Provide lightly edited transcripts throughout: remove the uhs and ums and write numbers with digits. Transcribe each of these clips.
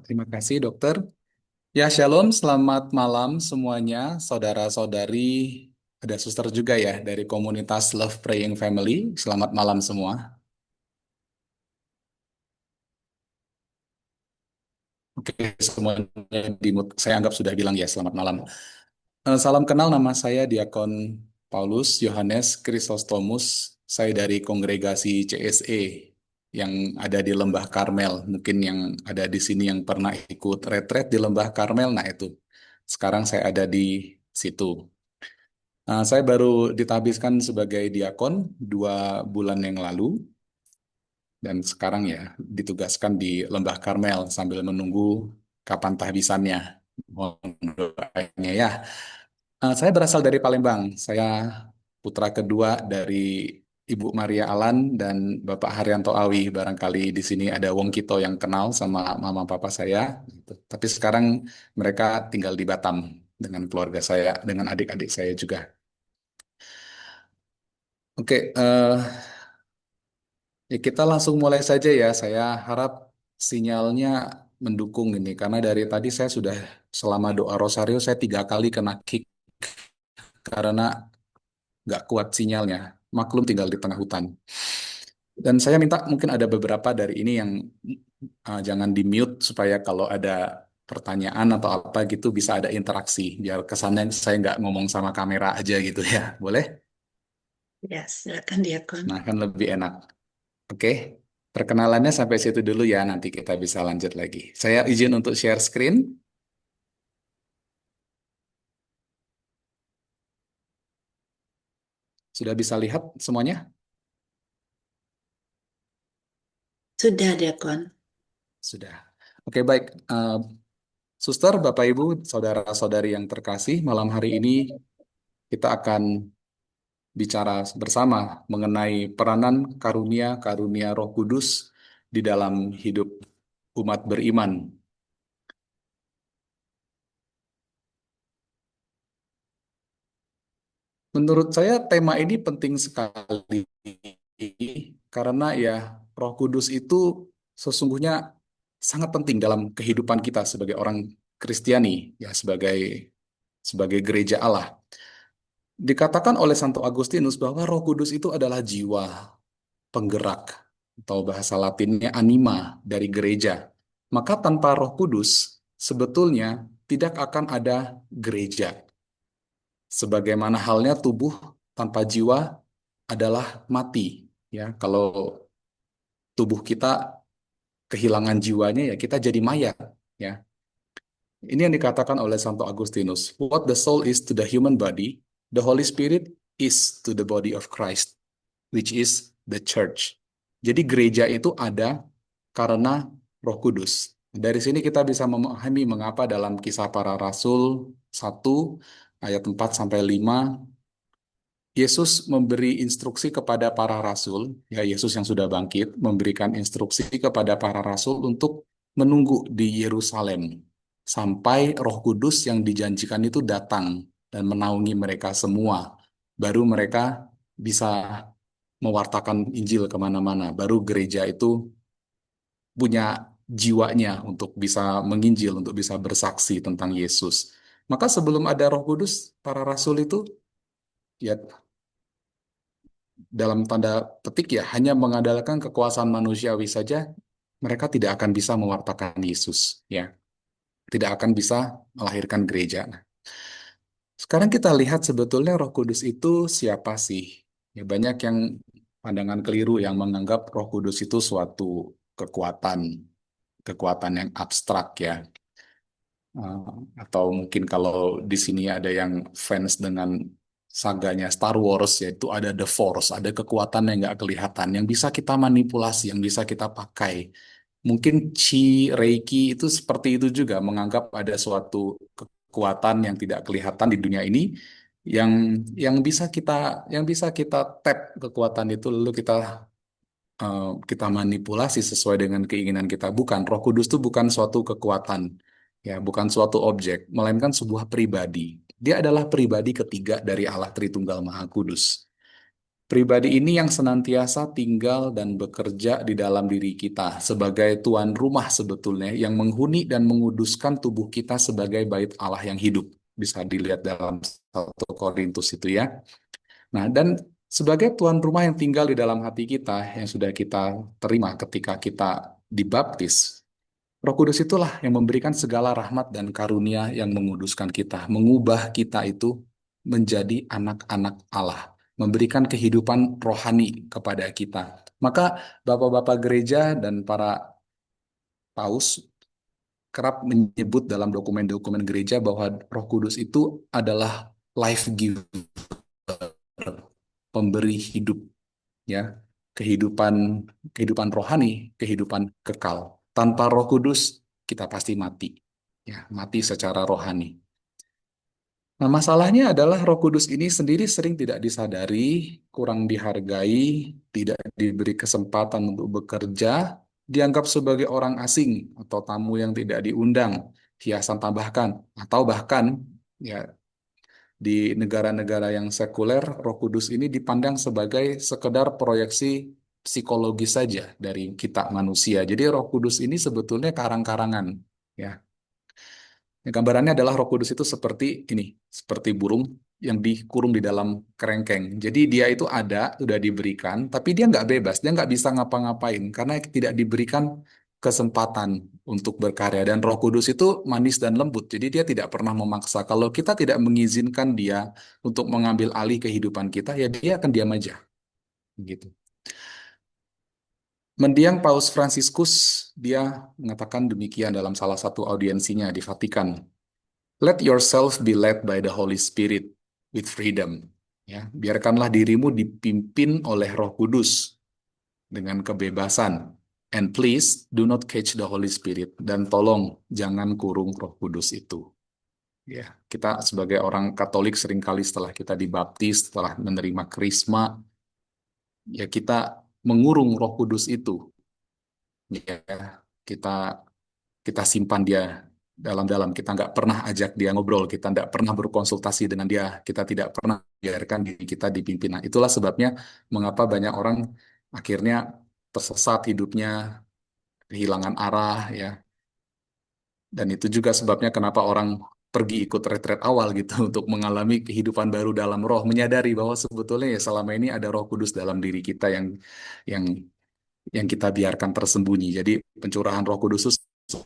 Terima kasih dokter. Ya, shalom, selamat malam semuanya, saudara-saudari, ada suster juga ya dari komunitas Love Praying Family. Selamat malam semua. Oke, semuanya saya anggap sudah bilang ya, selamat malam. Salam kenal, nama saya Diakon Paulus Yohanes Chrysostomus. Saya dari kongregasi CSE yang ada di Lembah Karmel. Mungkin yang ada di sini yang pernah ikut retret di Lembah Karmel, nah itu. Sekarang saya ada di situ. Saya baru ditabiskan sebagai diakon 2 bulan yang lalu dan sekarang ya ditugaskan di Lembah Karmel sambil menunggu kapan tahbisannya. Mohon doanya ya. Saya berasal dari Palembang. Saya putra kedua dari Ibu Maria Alan dan Bapak Haryanto Awi. Barangkali di sini ada Wong Kito yang kenal sama mama papa saya. Gitu. Tapi sekarang mereka tinggal di Batam dengan keluarga saya, dengan adik-adik saya juga. Oke, ya kita langsung mulai saja ya. Saya harap sinyalnya mendukung ini karena dari tadi saya sudah selama doa rosario saya 3 kali kena kick karena nggak kuat sinyalnya. Maklum tinggal di tengah hutan. Dan saya minta mungkin ada beberapa dari ini yang jangan di mute supaya kalau ada pertanyaan atau apa gitu bisa ada interaksi biar kesannya saya nggak ngomong sama kamera aja gitu ya. Boleh? Ya, silakan Diakon. Nah, kan lebih enak. Oke, perkenalannya sampai situ dulu ya, nanti kita bisa lanjut lagi. Saya izin untuk share screen. Sudah bisa lihat semuanya? Sudah, Diakon. Sudah. Oke, baik. Suster, Bapak, Ibu, saudara-saudari yang terkasih, malam hari ini kita akan bicara bersama mengenai peranan karunia-karunia Roh Kudus di dalam hidup umat beriman. Menurut saya tema ini penting sekali karena ya Roh Kudus itu sesungguhnya sangat penting dalam kehidupan kita sebagai orang Kristiani, ya sebagai sebagai gereja Allah. Dikatakan oleh Santo Agustinus bahwa Roh Kudus itu adalah jiwa penggerak atau bahasa Latinnya anima dari gereja. Maka tanpa Roh Kudus sebetulnya tidak akan ada gereja. Sebagaimana halnya tubuh tanpa jiwa adalah mati. Ya, kalau tubuh kita kehilangan jiwanya ya kita jadi mayat. Ya, ini yang dikatakan oleh Santo Agustinus. What the soul is to the human body, the Holy Spirit is to the body of Christ, which is the church. Jadi gereja itu ada karena Roh Kudus. Dari sini kita bisa memahami mengapa dalam Kisah Para Rasul 1 ayat 4 sampai 5 Yesus memberi instruksi kepada para rasul, ya Yesus yang sudah bangkit, memberikan instruksi kepada para rasul untuk menunggu di Yerusalem sampai Roh Kudus yang dijanjikan itu datang dan menaungi mereka semua. Baru mereka bisa mewartakan Injil kemana-mana. Baru gereja itu punya jiwanya untuk bisa menginjil, untuk bisa bersaksi tentang Yesus. Maka sebelum ada Roh Kudus, para rasul itu ya dalam tanda petik ya hanya mengandalkan kekuasaan manusiawi saja mereka tidak akan bisa mewartakan Yesus ya tidak akan bisa melahirkan gereja. Nah, sekarang kita lihat sebetulnya Roh Kudus itu siapa sih? Ya banyak yang pandangan keliru yang menganggap Roh Kudus itu suatu kekuatan kekuatan yang abstrak ya. Eh, atau mungkin kalau di sini ada yang fans dengan saganya Star Wars, yaitu ada The Force, ada kekuatan yang nggak kelihatan, yang bisa kita manipulasi, yang bisa kita pakai. Mungkin Chi Reiki itu seperti itu juga, menganggap ada suatu kekuatan yang tidak kelihatan di dunia ini, yang yang bisa kita tap kekuatan itu lalu kita manipulasi sesuai dengan keinginan kita. Bukan, Roh Kudus itu bukan suatu kekuatan, ya, bukan suatu objek, melainkan sebuah pribadi. Dia adalah pribadi ketiga dari Allah Tritunggal Maha Kudus. Pribadi ini yang senantiasa tinggal dan bekerja di dalam diri kita sebagai tuan rumah sebetulnya yang menghuni dan menguduskan tubuh kita sebagai bait Allah yang hidup. Bisa dilihat dalam 1 Korintus itu ya. Nah, dan sebagai tuan rumah yang tinggal di dalam hati kita yang sudah kita terima ketika kita dibaptis, Roh Kudus itulah yang memberikan segala rahmat dan karunia yang menguduskan kita, mengubah kita itu menjadi anak-anak Allah, memberikan kehidupan rohani kepada kita. Maka bapak-bapak gereja dan para paus kerap menyebut dalam dokumen-dokumen gereja bahwa Roh Kudus itu adalah life giver, pemberi hidup, ya, kehidupan kehidupan rohani, kehidupan kekal. Tanpa Roh Kudus kita pasti mati, ya, mati secara rohani. Nah, masalahnya adalah Roh Kudus ini sendiri sering tidak disadari, kurang dihargai, tidak diberi kesempatan untuk bekerja, dianggap sebagai orang asing atau tamu yang tidak diundang, hiasan tambahkan, atau bahkan ya di negara-negara yang sekuler, Roh Kudus ini dipandang sebagai sekedar proyeksi psikologis saja dari kita manusia. Jadi Roh Kudus ini sebetulnya karang-karangan, ya. Ya, gambarannya adalah Roh Kudus itu seperti ini, seperti burung yang dikurung di dalam kerengkeng. Jadi dia itu ada, sudah diberikan, tapi dia nggak bebas, dia nggak bisa ngapa-ngapain karena tidak diberikan kesempatan untuk berkarya. Dan Roh Kudus itu manis dan lembut, jadi dia tidak pernah memaksa. Kalau kita tidak mengizinkan dia untuk mengambil alih kehidupan kita, ya dia akan diam aja, gitu. Mendiang Paus Fransiskus, dia mengatakan demikian dalam salah satu audiensinya di Vatikan. Let yourself be led by the Holy Spirit with freedom. Ya, biarkanlah dirimu dipimpin oleh Roh Kudus dengan kebebasan. And please do not catch the Holy Spirit. Dan tolong jangan kurung Roh Kudus itu. Ya, kita sebagai orang Katolik seringkali setelah kita dibaptis, setelah menerima krisma, ya kita mengurung Roh Kudus itu. Ya, kita kita simpan dia dalam-dalam. Kita nggak pernah ajak dia ngobrol, kita nggak pernah berkonsultasi dengan dia, kita tidak pernah biarkan diri kita dipimpin. Nah, itulah sebabnya mengapa banyak orang akhirnya tersesat hidupnya, kehilangan arah, ya. Dan itu juga sebabnya kenapa orang pergi ikut retret awal gitu untuk mengalami kehidupan baru dalam roh, menyadari bahwa sebetulnya ya selama ini ada Roh Kudus dalam diri kita yang yang kita biarkan tersembunyi. Jadi pencurahan Roh Kudus itu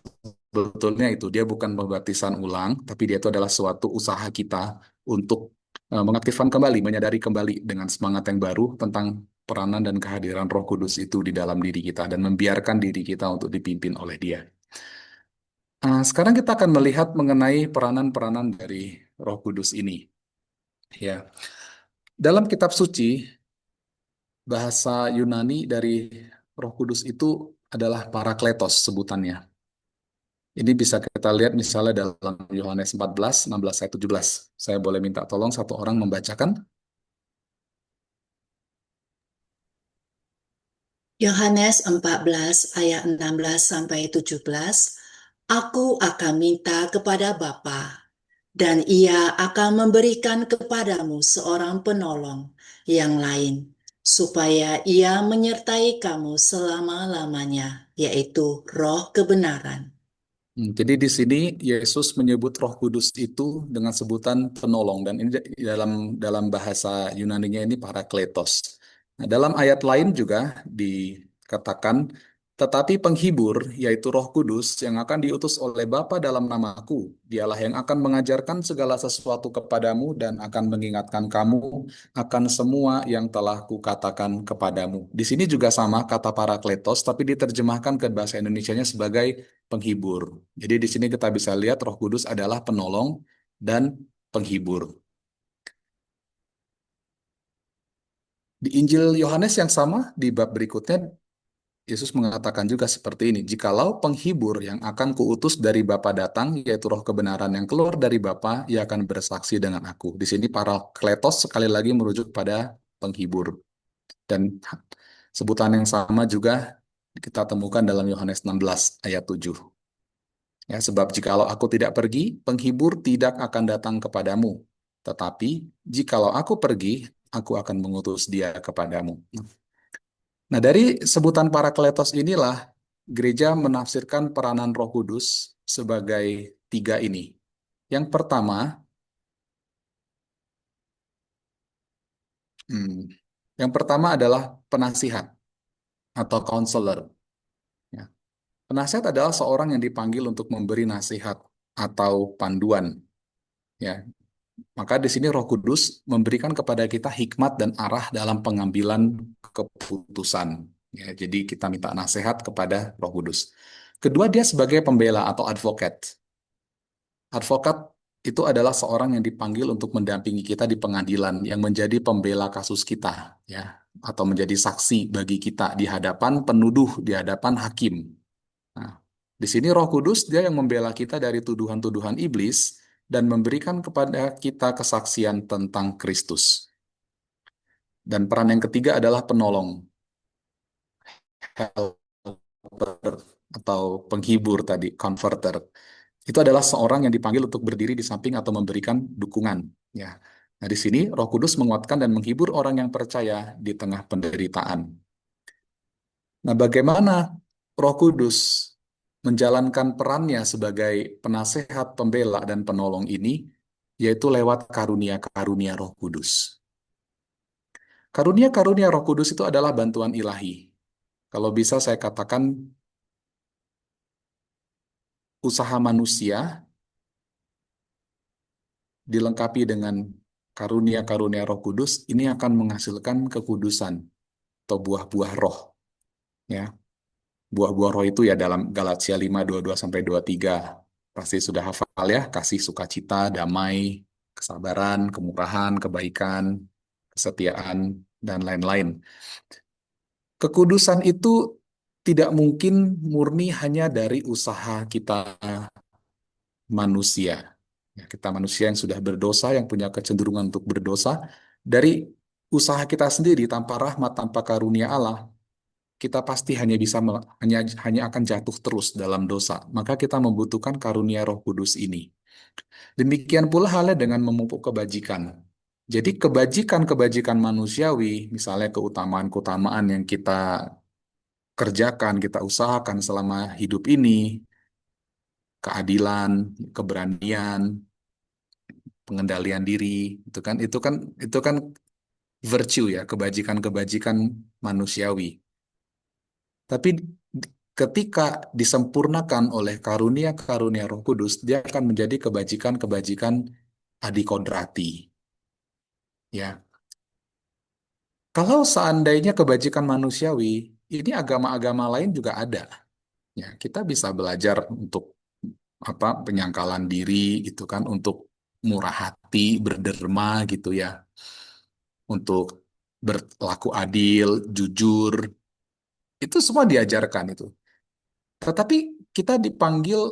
sebetulnya itu dia bukan pembaptisan ulang, tapi dia itu adalah suatu usaha kita untuk mengaktifkan kembali, menyadari kembali dengan semangat yang baru tentang peranan dan kehadiran Roh Kudus itu di dalam diri kita dan membiarkan diri kita untuk dipimpin oleh Dia. Sekarang kita akan melihat mengenai peranan-peranan dari Roh Kudus ini. Ya, dalam kitab suci bahasa Yunani dari Roh Kudus itu adalah Parakletos sebutannya. Ini bisa kita lihat misalnya dalam Yohanes 14, 16, ayat 17. Saya boleh minta tolong satu orang membacakan? Yohanes 14 ayat 16 sampai 17. Aku akan minta kepada Bapa, dan Ia akan memberikan kepadamu seorang penolong yang lain, supaya Ia menyertai kamu selama-lamanya, yaitu Roh kebenaran. Jadi di sini Yesus menyebut Roh Kudus itu dengan sebutan penolong dan ini dalam dalam bahasa Yunaninya ini Parakletos. Nah, dalam ayat lain juga dikatakan tetapi penghibur yaitu Roh Kudus yang akan diutus oleh Bapa dalam namaku, dialah yang akan mengajarkan segala sesuatu kepadamu dan akan mengingatkan kamu akan semua yang telah kukatakan kepadamu. Di sini juga sama kata Parakletos tapi diterjemahkan ke bahasa Indonesianya sebagai penghibur. Jadi di sini kita bisa lihat Roh Kudus adalah penolong dan penghibur. Di Injil Yohanes yang sama di bab berikutnya Yesus mengatakan juga seperti ini, jikalau penghibur yang akan kuutus dari Bapa datang, yaitu Roh kebenaran yang keluar dari Bapa, ia akan bersaksi dengan aku. Di sini Parakletos sekali lagi merujuk pada penghibur. Dan sebutan yang sama juga kita temukan dalam Yohanes 16 ayat 7. Ya, sebab jikalau aku tidak pergi, penghibur tidak akan datang kepadamu. Tetapi jikalau aku pergi, aku akan mengutus dia kepadamu. Nah, dari sebutan Parakletos inilah gereja menafsirkan peranan Roh Kudus sebagai tiga ini. Yang pertama, hmm, yang pertama adalah penasihat atau counselor. Ya. Penasihat adalah seorang yang dipanggil untuk memberi nasihat atau panduan. Ya, maka di sini Roh Kudus memberikan kepada kita hikmat dan arah dalam pengambilan keputusan. Ya, jadi kita minta nasihat kepada Roh Kudus. Kedua, dia sebagai pembela atau advokat. Advokat itu adalah seorang yang dipanggil untuk mendampingi kita di pengadilan, yang menjadi pembela kasus kita, ya, atau menjadi saksi bagi kita di hadapan penuduh, di hadapan hakim. Nah, di sini Roh Kudus dia yang membela kita dari tuduhan-tuduhan iblis dan memberikan kepada kita kesaksian tentang Kristus. Dan peran yang ketiga adalah penolong, helper, atau penghibur tadi, converter. Itu adalah seorang yang dipanggil untuk berdiri di samping atau memberikan dukungan. Ya. Nah, di sini Roh Kudus menguatkan dan menghibur orang yang percaya di tengah penderitaan. Nah, bagaimana Roh Kudus menjalankan perannya sebagai penasehat, pembela, dan penolong ini, yaitu lewat karunia-karunia Roh Kudus. Karunia-karunia Roh Kudus itu adalah bantuan ilahi. Kalau bisa saya katakan, usaha manusia dilengkapi dengan karunia-karunia Roh Kudus, ini akan menghasilkan kekudusan atau buah-buah roh. Ya, buah-buah roh itu ya dalam Galatia 5:22 sampai 23. Pasti sudah hafal ya, kasih, sukacita, damai, kesabaran, kemurahan, kebaikan, kesetiaan, dan lain-lain. Kekudusan itu tidak mungkin murni hanya dari usaha kita manusia. Ya, kita manusia yang sudah berdosa, yang punya kecenderungan untuk berdosa, dari usaha kita sendiri tanpa rahmat, tanpa karunia Allah, kita pasti hanya bisa hanya akan jatuh terus dalam dosa. Maka kita membutuhkan karunia Roh Kudus ini. Demikian pula halnya dengan memupuk kebajikan. Jadi kebajikan-kebajikan manusiawi, misalnya keutamaan-keutamaan yang kita kerjakan, kita usahakan selama hidup ini, keadilan, keberanian, pengendalian diri, itu kan virtue ya, kebajikan-kebajikan manusiawi. Tapi ketika disempurnakan oleh karunia-karunia Roh Kudus, dia akan menjadi kebajikan-kebajikan adikodrati. Ya, kalau seandainya kebajikan manusiawi, ini agama-agama lain juga ada. Ya, kita bisa belajar untuk penyangkalan diri gitu kan, untuk murah hati, berderma gitu ya, untuk berlaku adil, jujur, itu semua diajarkan itu. Tetapi kita dipanggil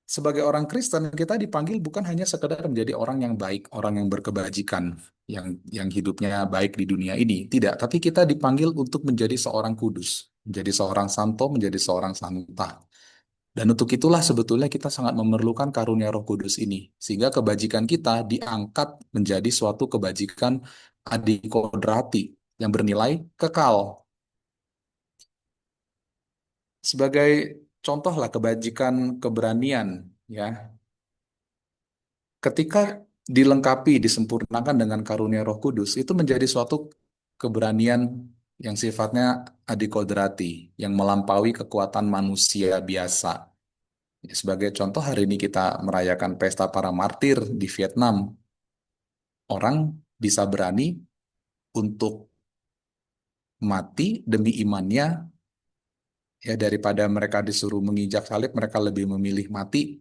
sebagai orang Kristen, kita dipanggil bukan hanya sekedar menjadi orang yang baik, orang yang berkebajikan, yang hidupnya baik di dunia ini. Tidak, tapi kita dipanggil untuk menjadi seorang kudus, menjadi seorang santo, menjadi seorang santa. Dan untuk itulah sebetulnya kita sangat memerlukan karunia Roh Kudus ini, sehingga kebajikan kita diangkat menjadi suatu kebajikan adikodrati yang bernilai kekal. Sebagai contohlah kebajikan keberanian, ya. Ketika dilengkapi, disempurnakan dengan karunia Roh Kudus, itu menjadi suatu keberanian yang sifatnya adikodrati, yang melampaui kekuatan manusia biasa. Sebagai contoh, hari ini kita merayakan pesta para martir di Vietnam. Orang bisa berani untuk mati demi imannya, ya daripada mereka disuruh menginjak salib, mereka lebih memilih mati.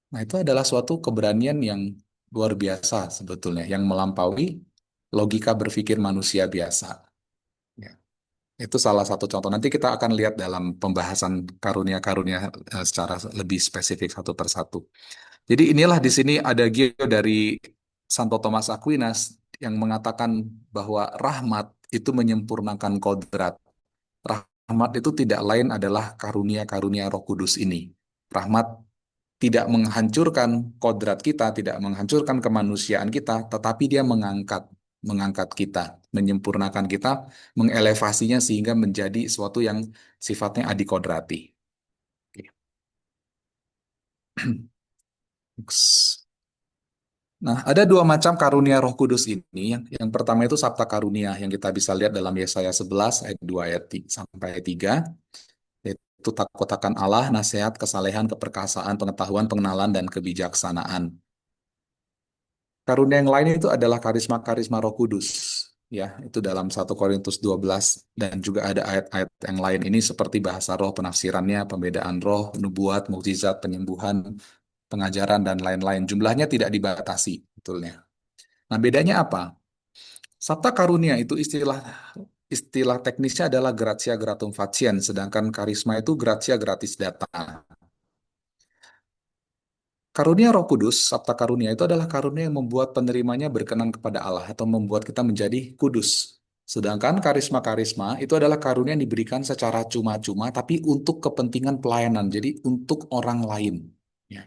Nah, itu adalah suatu keberanian yang luar biasa sebetulnya, yang melampaui logika berpikir manusia biasa. Ya, itu salah satu contoh. Nanti kita akan lihat dalam pembahasan karunia-karunia secara lebih spesifik satu persatu. Jadi inilah di sini ada Gio dari Santo Thomas Aquinas yang mengatakan bahwa rahmat itu menyempurnakan kodrat. Rahmat itu tidak lain adalah karunia-karunia Roh Kudus ini. Rahmat tidak menghancurkan kodrat kita, tidak menghancurkan kemanusiaan kita, tetapi dia mengangkat. mengangkat kita, menyempurnakan kita, mengelevasinya sehingga menjadi sesuatu yang sifatnya adikodrati. Oke. Nah, ada dua macam karunia Roh Kudus ini. Yang pertama itu sabta karunia yang kita bisa lihat dalam Yesaya 11 ayat 2 ayat sampai 3, yaitu takut akan Allah, nasihat, kesalehan, keperkasaan, pengetahuan, pengenalan, dan kebijaksanaan. Karunia yang lain itu adalah karisma-karisma Roh Kudus. Ya, itu dalam 1 Korintus 12 dan juga ada ayat-ayat yang lain ini seperti bahasa roh, penafsirannya, pembedaan roh, nubuat, mukjizat, penyembuhan, pengajaran dan lain-lain. Jumlahnya tidak dibatasi, betulnya. Nah, bedanya apa? Sabta karunia itu istilah istilah teknisnya adalah gratia gratum faciens, sedangkan karisma itu gratia gratis data. Karunia Roh Kudus, Sabta karunia itu adalah karunia yang membuat penerimanya berkenan kepada Allah atau membuat kita menjadi kudus. Sedangkan karisma-karisma itu adalah karunia yang diberikan secara cuma-cuma tapi untuk kepentingan pelayanan, jadi untuk orang lain. Ya.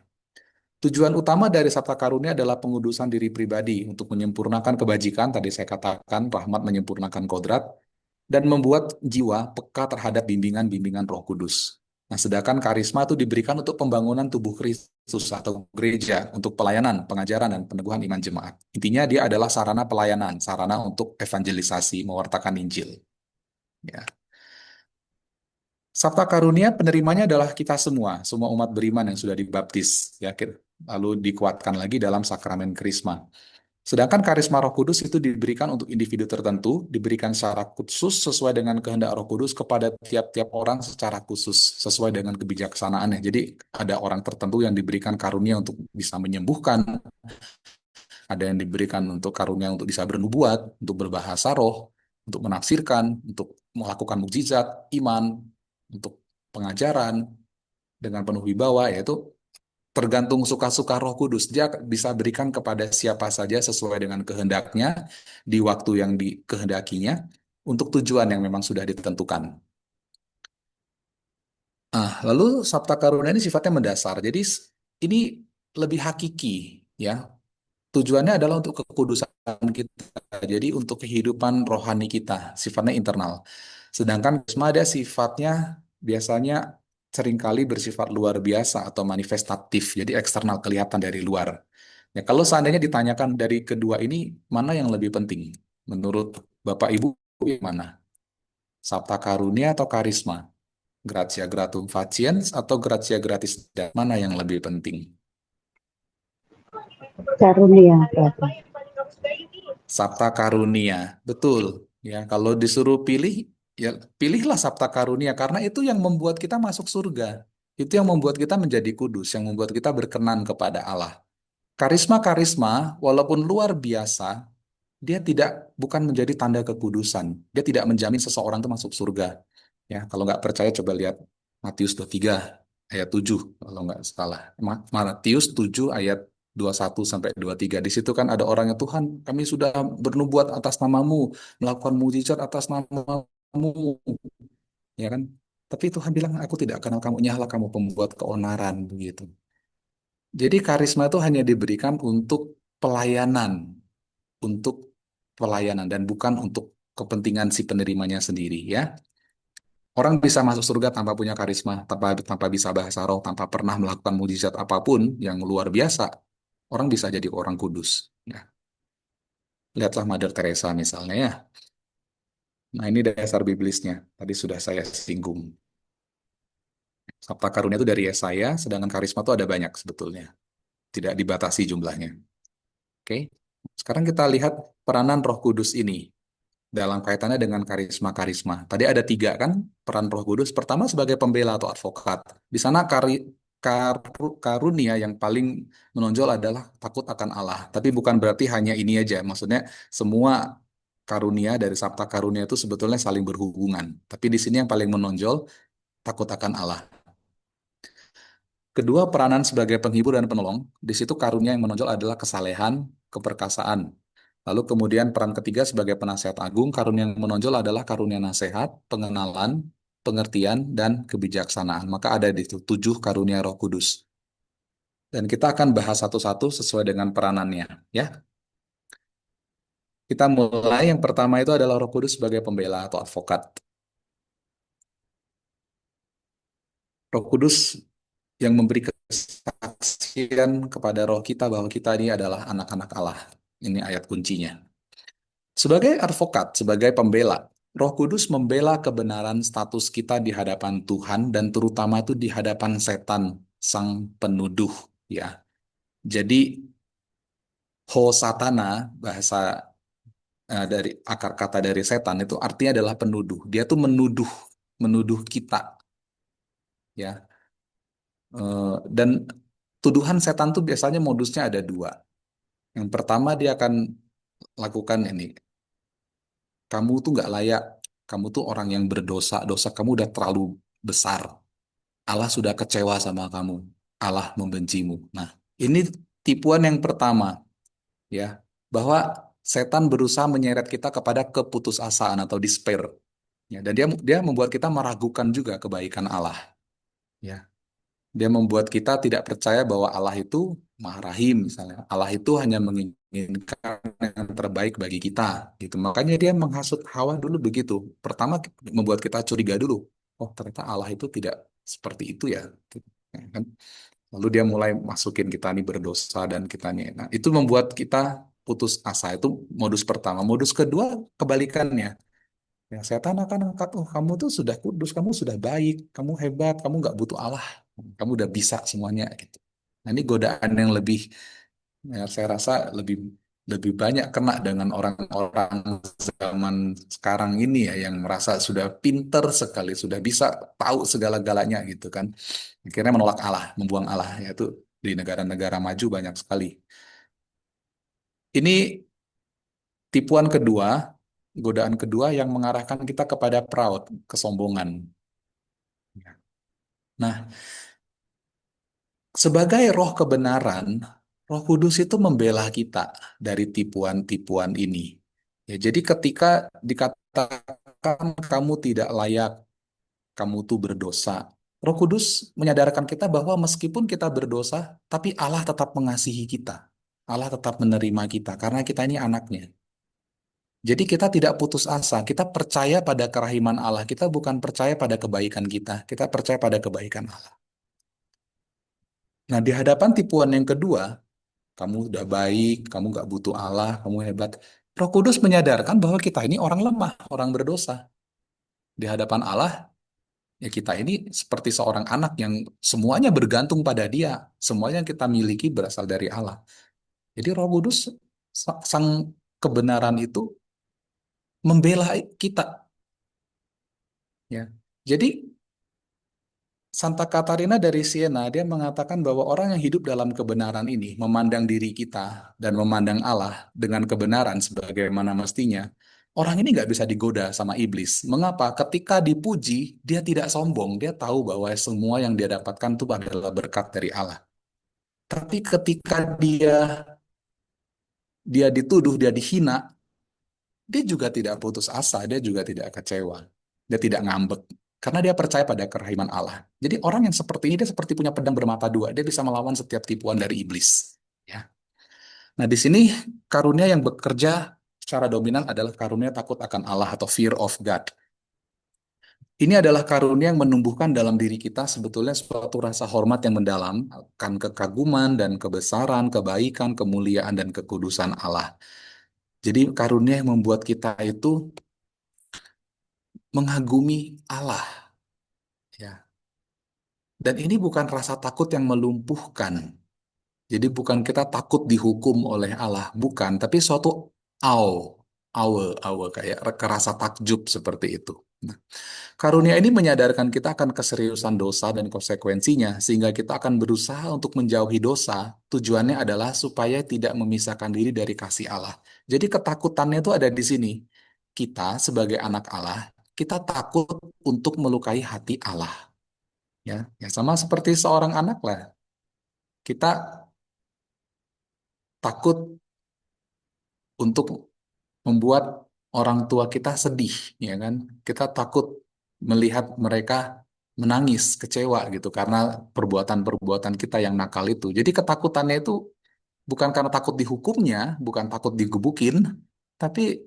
Tujuan utama dari Sabta Karunia adalah pengudusan diri pribadi untuk menyempurnakan kebajikan, tadi saya katakan rahmat menyempurnakan kodrat, dan membuat jiwa peka terhadap bimbingan-bimbingan Roh Kudus. Nah, sedangkan karisma itu diberikan untuk pembangunan tubuh Kristus atau gereja, untuk pelayanan, pengajaran, dan peneguhan iman jemaat. Intinya dia adalah sarana pelayanan, sarana untuk evangelisasi, mewartakan Injil. Ya. Sabta karunia penerimanya adalah kita semua, semua umat beriman yang sudah dibaptis, ya, lalu dikuatkan lagi dalam sakramen Krisma. Sedangkan karisma Roh Kudus itu diberikan untuk individu tertentu, diberikan secara khusus sesuai dengan kehendak Roh Kudus kepada tiap-tiap orang secara khusus, sesuai dengan kebijaksanaannya. Jadi ada orang tertentu yang diberikan karunia untuk bisa menyembuhkan, ada yang diberikan untuk karunia untuk bisa bernubuat, untuk berbahasa roh, untuk menafsirkan, untuk melakukan mukjizat, iman, untuk pengajaran dengan penuh wibawa, yaitu tergantung suka-suka Roh Kudus. Dia bisa berikan kepada siapa saja sesuai dengan kehendaknya di waktu yang dikehendakinya untuk tujuan yang memang sudah ditentukan. Lalu Sabta Karunia ini sifatnya mendasar. Jadi ini lebih hakiki, ya. Tujuannya adalah untuk kekudusan kita. Jadi untuk kehidupan rohani kita, sifatnya internal. Sedangkan karisma ada sifatnya biasanya seringkali bersifat luar biasa atau manifestatif. Jadi eksternal, kelihatan dari luar. Ya, kalau seandainya ditanyakan dari kedua ini, mana yang lebih penting? Menurut Bapak Ibu, yang mana? Sabta karunia atau karisma? Gratia gratum faciens atau gratia gratis? Mana yang lebih penting? Karunia berarti. Sabta karunia, betul. Ya, kalau disuruh pilih, ya pilihlah sabta karunia karena itu yang membuat kita masuk surga. Itu yang membuat kita menjadi kudus, yang membuat kita berkenan kepada Allah. Karisma-karisma, walaupun luar biasa, dia tidak bukan menjadi tanda kekudusan. Dia tidak menjamin seseorang itu masuk surga. Ya, kalau nggak percaya coba lihat Matius 23 ayat 7 kalau nggak salah. Matius 7 ayat 21 sampai 23. Di situ kan ada orangnya, Tuhan, kami sudah bernubuat atas namamu, melakukan mujizat atas namamu, ya kan? Tapi Tuhan bilang, aku tidak kenal kamu, nyalah kamu pembuat keonaran begitu. Jadi karisma itu hanya diberikan untuk pelayanan dan bukan untuk kepentingan si penerimanya sendiri, ya. Orang bisa masuk surga tanpa punya karisma, tanpa bisa bahasa roh, tanpa pernah melakukan mujizat apapun yang luar biasa. Orang bisa jadi orang kudus. Ya. Lihatlah Mother Teresa misalnya, ya. Nah, ini dasar biblisnya. Tadi sudah saya singgung. Sabta karunia itu dari Yesaya, sedangkan karisma itu ada banyak sebetulnya. Tidak dibatasi jumlahnya. Oke. Sekarang kita lihat peranan Roh Kudus ini dalam kaitannya dengan karisma-karisma. Tadi ada tiga kan peran Roh Kudus. Pertama sebagai pembela atau advokat. Di sana karunia yang paling menonjol adalah takut akan Allah. Tapi bukan berarti hanya ini aja. Maksudnya semua karunia dari Sabta Karunia itu sebetulnya saling berhubungan. Tapi di sini yang paling menonjol takut akan Allah. Kedua, peranan sebagai penghibur dan penolong. Di situ karunia yang menonjol adalah kesalehan, keperkasaan. Lalu kemudian peran ketiga sebagai penasihat agung, karunia yang menonjol adalah karunia nasihat, pengenalan, pengertian, dan kebijaksanaan. Maka ada di situ 7 karunia Roh Kudus. Dan kita akan bahas satu-satu sesuai dengan peranannya, ya. Kita mulai, yang pertama itu adalah Roh Kudus sebagai pembela atau advokat. Roh Kudus yang memberi kesaksian kepada roh kita bahwa kita ini adalah anak-anak Allah. Ini ayat kuncinya. Sebagai advokat, sebagai pembela, Roh Kudus membela kebenaran status kita di hadapan Tuhan dan terutama itu di hadapan setan, sang penuduh, ya. Jadi ho satana, bahasa dari akar kata dari setan itu artinya adalah penuduh. Dia tuh menuduh, menuduh kita, ya. Dan tuduhan setan tuh biasanya modusnya ada dua. Yang pertama dia akan lakukan ini, kamu tuh nggak layak, kamu tuh orang yang berdosa, dosa kamu udah terlalu besar. Allah sudah kecewa sama kamu, Allah membencimu. Nah, ini tipuan yang pertama, ya, bahwa setan berusaha menyeret kita kepada keputusasaan atau despair, ya, dan dia dia membuat kita meragukan juga kebaikan Allah, ya. Dia membuat kita tidak percaya bahwa Allah itu Maha Rahim, misalnya. Allah itu hanya menginginkan yang terbaik bagi kita, gitu. Makanya dia menghasut Hawa dulu begitu. Pertama membuat kita curiga dulu. Oh, ternyata Allah itu tidak seperti itu ya. Gitu. Ya kan? Lalu dia mulai masukin kita nih berdosa dan kita nih. Nah, itu membuat kita putus asa. Itu modus pertama. Modus kedua kebalikannya. Ya, setan akan angkat, oh kamu tuh sudah kudus, kamu sudah baik, kamu hebat, kamu nggak butuh Allah, kamu udah bisa semuanya gitu. Nah, ini godaan yang lebih, ya, saya rasa lebih lebih banyak kena dengan orang-orang zaman sekarang ini ya, yang merasa sudah pinter sekali, sudah bisa tahu segala-galanya gitu kan. Akhirnya menolak Allah, membuang Allah, yaitu di negara-negara maju banyak sekali. Ini tipuan kedua, godaan kedua yang mengarahkan kita kepada proud, kesombongan. Nah, sebagai roh kebenaran, Roh Kudus itu membela kita dari tipuan-tipuan ini. Ya, jadi ketika dikatakan kamu tidak layak, kamu tuh berdosa, Roh Kudus menyadarkan kita bahwa meskipun kita berdosa, tapi Allah tetap mengasihi kita. Allah tetap menerima kita karena kita ini anaknya. Jadi kita tidak putus asa, kita percaya pada kerahiman Allah. Kita bukan percaya pada kebaikan kita percaya pada kebaikan Allah. Nah, di hadapan tipuan yang kedua, kamu udah baik, kamu nggak butuh Allah, kamu hebat. Roh Kudus menyadarkan bahwa kita ini orang lemah, orang berdosa. Di hadapan Allah, ya kita ini seperti seorang anak yang semuanya bergantung pada Dia. Semuanya yang kita miliki berasal dari Allah. Jadi Roh Kudus, sang kebenaran itu membela kita. Ya. Jadi Santa Katarina dari Siena, dia mengatakan bahwa orang yang hidup dalam kebenaran ini, memandang diri kita dan memandang Allah dengan kebenaran sebagaimana mestinya, orang ini nggak bisa digoda sama iblis. Mengapa? Ketika dipuji, dia tidak sombong. Dia tahu bahwa semua yang dia dapatkan itu adalah berkat dari Allah. Tapi ketika dia dituduh, dia dihina, dia juga tidak putus asa, dia juga tidak kecewa, dia tidak ngambek, karena dia percaya pada kerahiman Allah. Jadi orang yang seperti ini dia seperti punya pedang bermata dua, dia bisa melawan setiap tipuan dari iblis. Ya. Nah di sini karunia yang bekerja secara dominan adalah karunia takut akan Allah atau fear of God. Ini adalah karunia yang menumbuhkan dalam diri kita sebetulnya suatu rasa hormat yang mendalam akan kekaguman dan kebesaran, kebaikan, kemuliaan, dan kekudusan Allah. Jadi karunia yang membuat kita itu mengagumi Allah, ya. Dan ini bukan rasa takut yang melumpuhkan. Jadi bukan kita takut dihukum oleh Allah, bukan, tapi suatu awe, awe kayak rasa takjub seperti itu. Nah, karunia ini menyadarkan kita akan keseriusan dosa dan konsekuensinya, sehingga kita akan berusaha untuk menjauhi dosa. Tujuannya adalah supaya tidak memisahkan diri dari kasih Allah. Jadi ketakutannya itu ada di sini. Kita sebagai anak Allah, kita takut untuk melukai hati Allah. Ya, ya sama seperti seorang anak lah. Kita takut untuk membuat orang tua kita sedih, ya kan? Kita takut melihat mereka menangis, kecewa gitu karena perbuatan-perbuatan kita yang nakal itu. Jadi ketakutannya itu bukan karena takut dihukumnya, bukan takut digebukin, tapi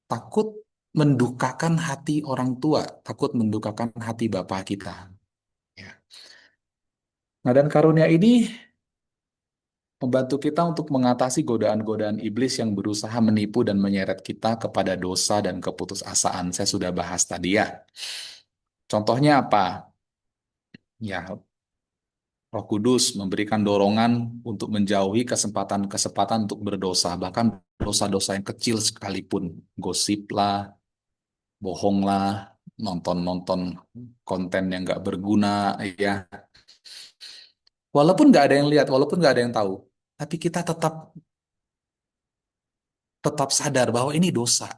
takut mendukakan hati orang tua, takut mendukakan hati Bapa kita. Ya. Nah, dan karunia ini membantu kita untuk mengatasi godaan-godaan iblis yang berusaha menipu dan menyeret kita kepada dosa dan keputusasaan. Saya sudah bahas tadi ya. Contohnya apa? Ya, Roh Kudus memberikan dorongan untuk menjauhi kesempatan-kesempatan untuk berdosa, bahkan dosa-dosa yang kecil sekalipun, gosip lah, bohong lah, nonton-nonton konten yang nggak berguna, ya. Walaupun nggak ada yang lihat, walaupun nggak ada yang tahu, tapi kita tetap tetap sadar bahwa ini dosa.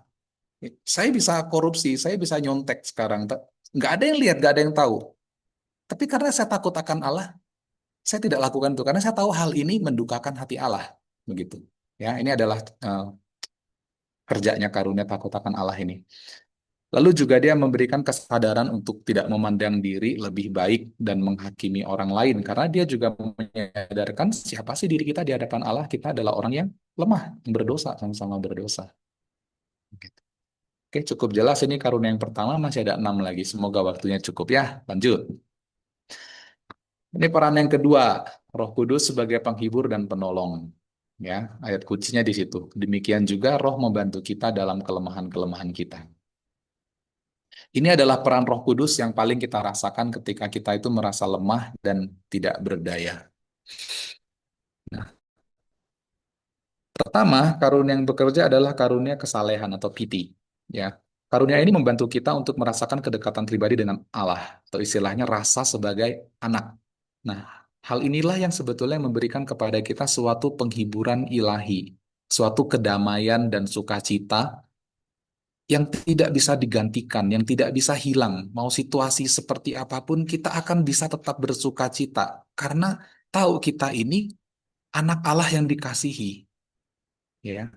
Saya bisa korupsi, saya bisa nyontek sekarang, nggak ada yang lihat, nggak ada yang tahu. Tapi karena saya takut akan Allah, saya tidak lakukan itu karena saya tahu hal ini mendukakan hati Allah, begitu. Ya, ini adalah kerjanya karunia takut akan Allah ini. Lalu juga dia memberikan kesadaran untuk tidak memandang diri lebih baik dan menghakimi orang lain karena dia juga menyadarkan siapa sih diri kita di hadapan Allah, kita adalah orang yang lemah, yang berdosa, sama-sama berdosa. Gitu. Oke, cukup jelas ini karunia yang pertama, masih ada 6 lagi. Semoga waktunya cukup ya. Lanjut. Ini peran yang kedua, Roh Kudus sebagai penghibur dan penolong. Ya, ayat kuncinya di situ. Demikian juga Roh membantu kita dalam kelemahan-kelemahan kita. Ini adalah peran Roh Kudus yang paling kita rasakan ketika kita itu merasa lemah dan tidak berdaya. Nah, pertama, karunia yang bekerja adalah karunia kesalehan atau piti. Ya, karunia ini membantu kita untuk merasakan kedekatan pribadi dengan Allah, atau istilahnya rasa sebagai anak. Nah, hal inilah yang sebetulnya memberikan kepada kita suatu penghiburan ilahi, suatu kedamaian dan sukacita yang tidak bisa digantikan, yang tidak bisa hilang. Mau situasi seperti apapun, kita akan bisa tetap bersuka cita karena tahu kita ini anak Allah yang dikasihi, ya.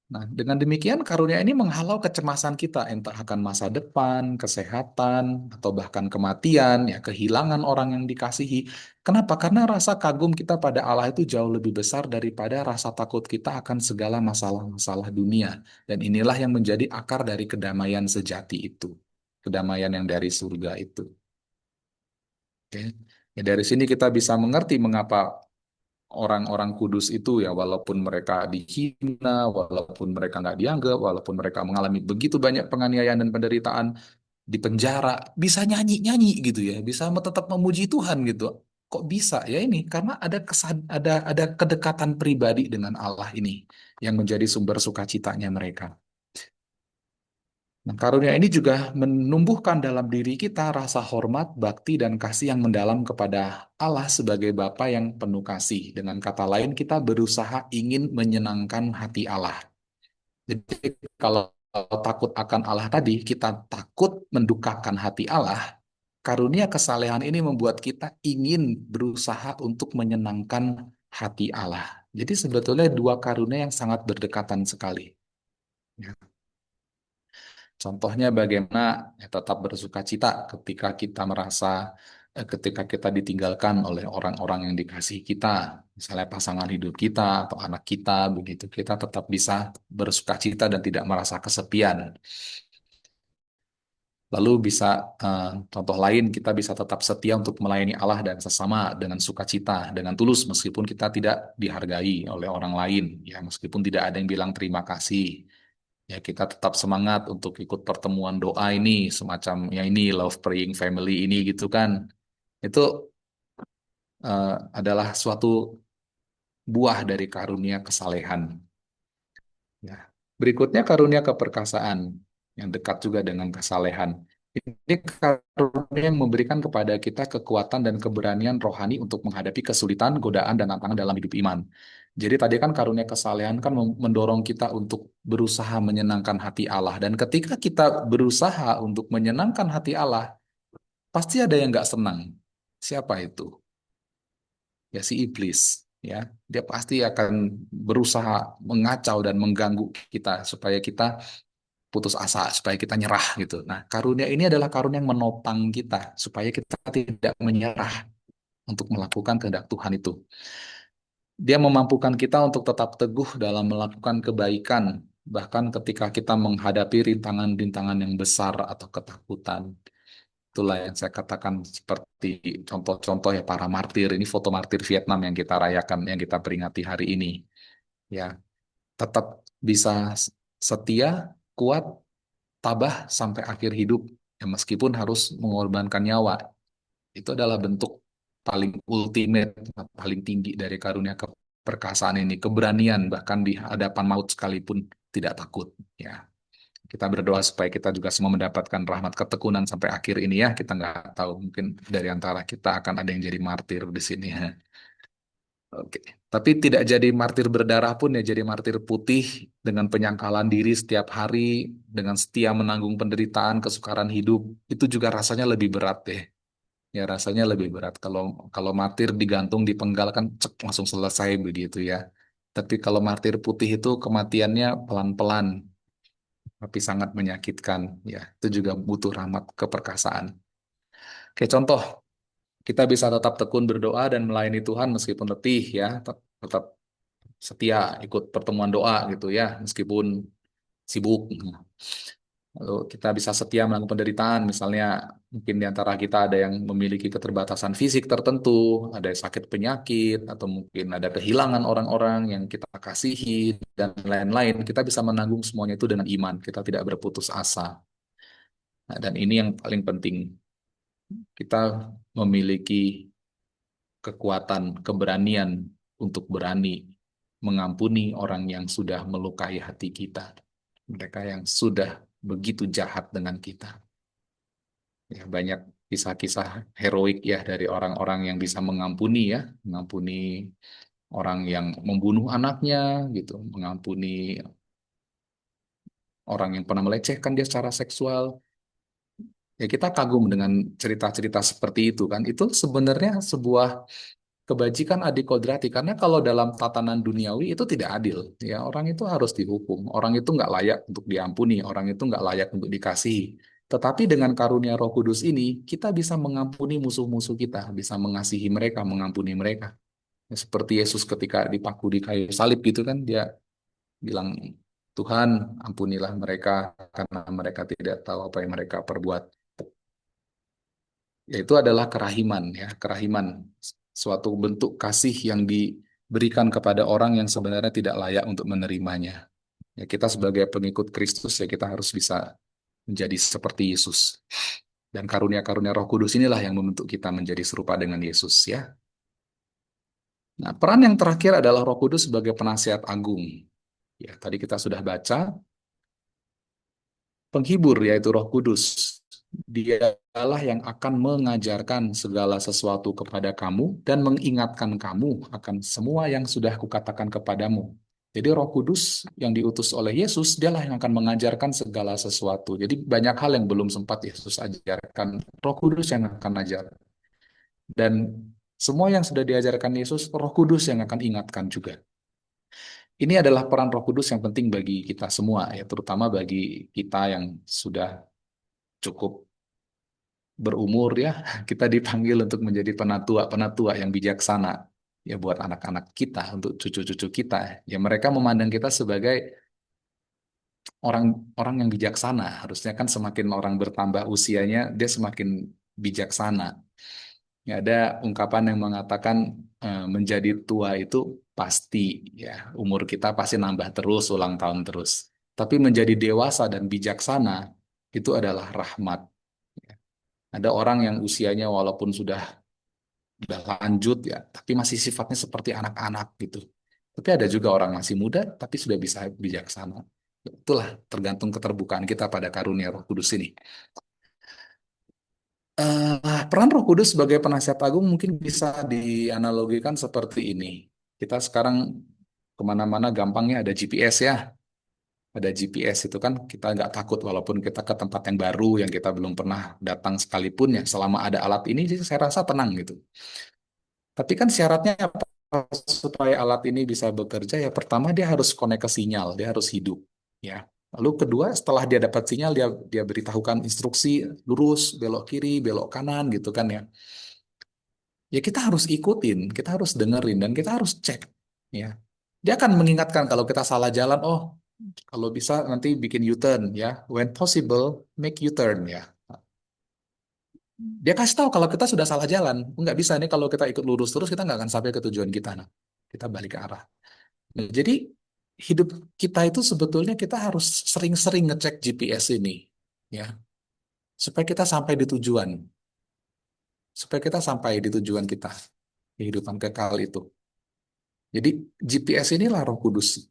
Nah, dengan demikian karunia ini menghalau kecemasan kita, entah akan masa depan, kesehatan, atau bahkan kematian, ya kehilangan orang yang dikasihi. Kenapa? Karena rasa kagum kita pada Allah itu jauh lebih besar daripada rasa takut kita akan segala masalah-masalah dunia. Dan inilah yang menjadi akar dari kedamaian sejati itu. Kedamaian yang dari surga itu. Oke. Ya, dari sini kita bisa mengerti mengapa orang-orang kudus itu ya walaupun mereka dihina, walaupun mereka nggak dianggap, walaupun mereka mengalami begitu banyak penganiayaan dan penderitaan di penjara, bisa nyanyi-nyanyi gitu ya, bisa tetap memuji Tuhan gitu. Kok bisa ya ini? Karena ada kedekatan pribadi dengan Allah ini yang menjadi sumber sukacitanya mereka. Nah, karunia ini juga menumbuhkan dalam diri kita rasa hormat, bakti, dan kasih yang mendalam kepada Allah sebagai Bapa yang penuh kasih. Dengan kata lain, kita berusaha ingin menyenangkan hati Allah. Jadi kalau takut akan Allah tadi, kita takut mendukakan hati Allah. Karunia kesalehan ini membuat kita ingin berusaha untuk menyenangkan hati Allah. Jadi sebetulnya dua karunia yang sangat berdekatan sekali. Ya. Contohnya bagaimana ya, tetap bersuka cita ketika kita merasa ketika kita ditinggalkan oleh orang-orang yang dikasihi kita, misalnya pasangan hidup kita atau anak kita, begitu kita tetap bisa bersuka cita dan tidak merasa kesepian. Lalu bisa contoh lain kita bisa tetap setia untuk melayani Allah dan sesama dengan sukacita, dengan tulus meskipun kita tidak dihargai oleh orang lain, ya meskipun tidak ada yang bilang terima kasih. Ya, kita tetap semangat untuk ikut pertemuan doa ini, semacam ya ini Love Praying Family ini gitu kan. Itu adalah suatu buah dari karunia kesalehan. Ya. Berikutnya karunia keperkasaan yang dekat juga dengan kesalehan. Ini karunia yang memberikan kepada kita kekuatan dan keberanian rohani untuk menghadapi kesulitan, godaan, dan tantangan dalam hidup iman. Jadi tadi kan karunia kesalehan kan mendorong kita untuk berusaha menyenangkan hati Allah. Dan ketika kita berusaha untuk menyenangkan hati Allah, pasti ada yang nggak senang. Siapa itu? Ya si iblis. Ya, dia pasti akan berusaha mengacau dan mengganggu kita supaya kita putus asa, supaya kita nyerah gitu. Nah, karunia ini adalah karunia yang menopang kita supaya kita tidak menyerah untuk melakukan kehendak Tuhan itu. Dia memampukan kita untuk tetap teguh dalam melakukan kebaikan, bahkan ketika kita menghadapi rintangan-rintangan yang besar atau ketakutan. Itulah yang saya katakan seperti contoh-contoh ya para martir. Ini foto martir Vietnam yang kita rayakan, yang kita peringati hari ini. Ya, tetap bisa setia, kuat, tabah sampai akhir hidup. Ya, meskipun harus mengorbankan nyawa. Itu adalah bentuk paling ultimate, paling tinggi dari karunia keperkasaan ini. Keberanian bahkan di hadapan maut sekalipun tidak takut. Ya, kita berdoa supaya kita juga semua mendapatkan rahmat ketekunan sampai akhir ini ya. Kita nggak tahu, mungkin dari antara kita akan ada yang jadi martir di sini ya. Oke. Tapi tidak jadi martir berdarah pun ya jadi martir putih dengan penyangkalan diri setiap hari, dengan setia menanggung penderitaan, kesukaran hidup. Itu juga rasanya lebih berat deh. Ya rasanya lebih berat. Kalau kalau martir digantung, dipenggal kan cek langsung selesai begitu ya. Tapi kalau martir putih itu kematiannya pelan-pelan, tapi sangat menyakitkan. Ya, itu juga butuh rahmat keperkasaan. Oke, contoh, kita bisa tetap tekun berdoa dan melayani Tuhan meskipun letih ya, tetap setia ikut pertemuan doa gitu ya, meskipun sibuk. Lalu kita bisa setia menanggung penderitaan, misalnya mungkin di antara kita ada yang memiliki keterbatasan fisik tertentu, ada yang sakit penyakit, atau mungkin ada kehilangan orang-orang yang kita kasihi, dan lain-lain. Kita bisa menanggung semuanya itu dengan iman, kita tidak berputus asa. Nah, dan ini yang paling penting, kita memiliki kekuatan, keberanian untuk berani mengampuni orang yang sudah melukai hati kita. Mereka yang sudah begitu jahat dengan kita. Ya, banyak kisah-kisah heroik ya dari orang-orang yang bisa mengampuni ya, mengampuni orang yang membunuh anaknya gitu, mengampuni orang yang pernah melecehkan dia secara seksual. Ya kita kagum dengan cerita-cerita seperti itu kan. Itu sebenarnya sebuah kebajikan adikodrati karena kalau dalam tatanan duniawi itu tidak adil. Ya orang itu harus dihukum. Orang itu nggak layak untuk diampuni. Orang itu nggak layak untuk dikasihi. Tetapi dengan karunia Roh Kudus ini, kita bisa mengampuni musuh-musuh kita, bisa mengasihi mereka, mengampuni mereka. Ya, seperti Yesus ketika dipaku di kayu salib gitu kan, dia bilang, Tuhan, ampunilah mereka karena mereka tidak tahu apa yang mereka perbuat. Yaitu adalah kerahiman, ya, kerahiman, suatu bentuk kasih yang diberikan kepada orang yang sebenarnya tidak layak untuk menerimanya. Ya, kita sebagai pengikut Kristus ya kita harus bisa menjadi seperti Yesus. Dan karunia-karunia Roh Kudus inilah yang membentuk kita menjadi serupa dengan Yesus ya. Nah, peran yang terakhir adalah Roh Kudus sebagai penasihat agung. Ya, tadi kita sudah baca penghibur yaitu Roh Kudus. Dialah yang akan mengajarkan segala sesuatu kepada kamu dan mengingatkan kamu akan semua yang sudah kukatakan kepadamu. Jadi Roh Kudus yang diutus oleh Yesus, dialah yang akan mengajarkan segala sesuatu. Jadi banyak hal yang belum sempat Yesus ajarkan, Roh Kudus yang akan ajar. Dan semua yang sudah diajarkan Yesus, Roh Kudus yang akan ingatkan juga. Ini adalah peran Roh Kudus yang penting bagi kita semua, ya, terutama bagi kita yang sudah cukup berumur ya, kita dipanggil untuk menjadi penatua-penatua yang bijaksana ya buat anak-anak kita, untuk cucu-cucu kita. Ya mereka memandang kita sebagai orang-orang yang bijaksana. Harusnya kan semakin orang bertambah usianya, dia semakin bijaksana. Ya, ada ungkapan yang mengatakan menjadi tua itu pasti ya, umur kita pasti nambah terus, ulang tahun terus. Tapi menjadi dewasa dan bijaksana itu adalah rahmat. Ada orang yang usianya walaupun sudah lanjut ya, tapi masih sifatnya seperti anak-anak gitu. Tapi ada juga orang masih muda, tapi sudah bisa bijaksana. Itulah tergantung keterbukaan kita pada karunia Roh Kudus ini. Peran Roh Kudus sebagai penasihat agung mungkin bisa dianalogikan seperti ini. Kita sekarang kemana-mana gampangnya ada GPS ya. Ada GPS itu kan kita nggak takut walaupun kita ke tempat yang baru yang kita belum pernah datang sekalipun ya. Selama ada alat ini sih saya rasa tenang gitu. Tapi kan syaratnya apa supaya alat ini bisa bekerja ya pertama dia harus connect ke sinyal, dia harus hidup ya. Lalu kedua setelah dia dapat sinyal dia dia beritahukan instruksi lurus, belok kiri, belok kanan gitu kan ya. Ya kita harus ikutin, kita harus dengerin dan kita harus cek. ya. Dia akan mengingatkan kalau kita salah jalan, oh, kalau bisa nanti bikin U-turn ya. When possible, make U-turn ya. Dia kasih tahu kalau kita sudah salah jalan. Nggak bisa nih kalau kita ikut lurus terus kita nggak akan sampai ke tujuan kita. Nah, kita balik ke arah. Nah, jadi hidup kita itu sebetulnya kita harus sering-sering ngecek GPS ini, ya, supaya kita sampai di tujuan, supaya kita sampai di tujuan kita, kehidupan kekal itu. Jadi GPS inilah Roh Kudus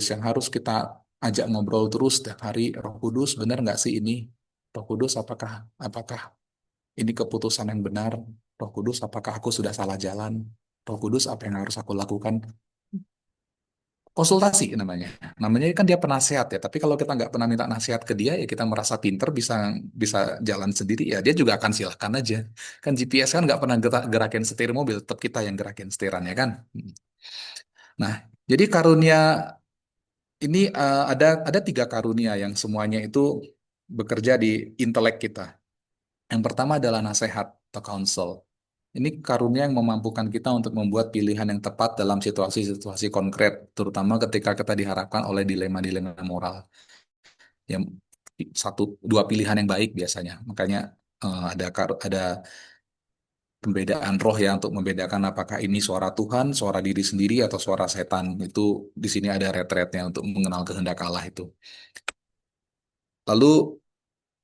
yang harus kita ajak ngobrol terus setiap hari. Roh Kudus, benar nggak sih ini? Roh Kudus, apakah ini keputusan yang benar? Roh Kudus, apakah aku sudah salah jalan? Roh Kudus, apa yang harus aku lakukan? Konsultasi namanya. Namanya kan dia penasehat ya. Tapi kalau kita nggak pernah minta nasihat ke dia, ya kita merasa pinter bisa bisa jalan sendiri, ya dia juga akan silahkan aja. Kan GPS kan nggak pernah gerakin setir mobil, tetap kita yang gerakin setirannya kan. Nah, jadi karunia ini ada tiga karunia yang semuanya itu bekerja di intelek kita. Yang pertama adalah nasihat atau counsel. Ini karunia yang memampukan kita untuk membuat pilihan yang tepat dalam situasi-situasi konkret, terutama ketika kita diharapkan oleh dilema-dilema moral. Yang satu dua pilihan yang baik biasanya. Makanya ada pembedaan roh ya untuk membedakan apakah ini suara Tuhan, suara diri sendiri atau suara setan. Itu di sini ada retretnya untuk mengenal kehendak Allah itu. Lalu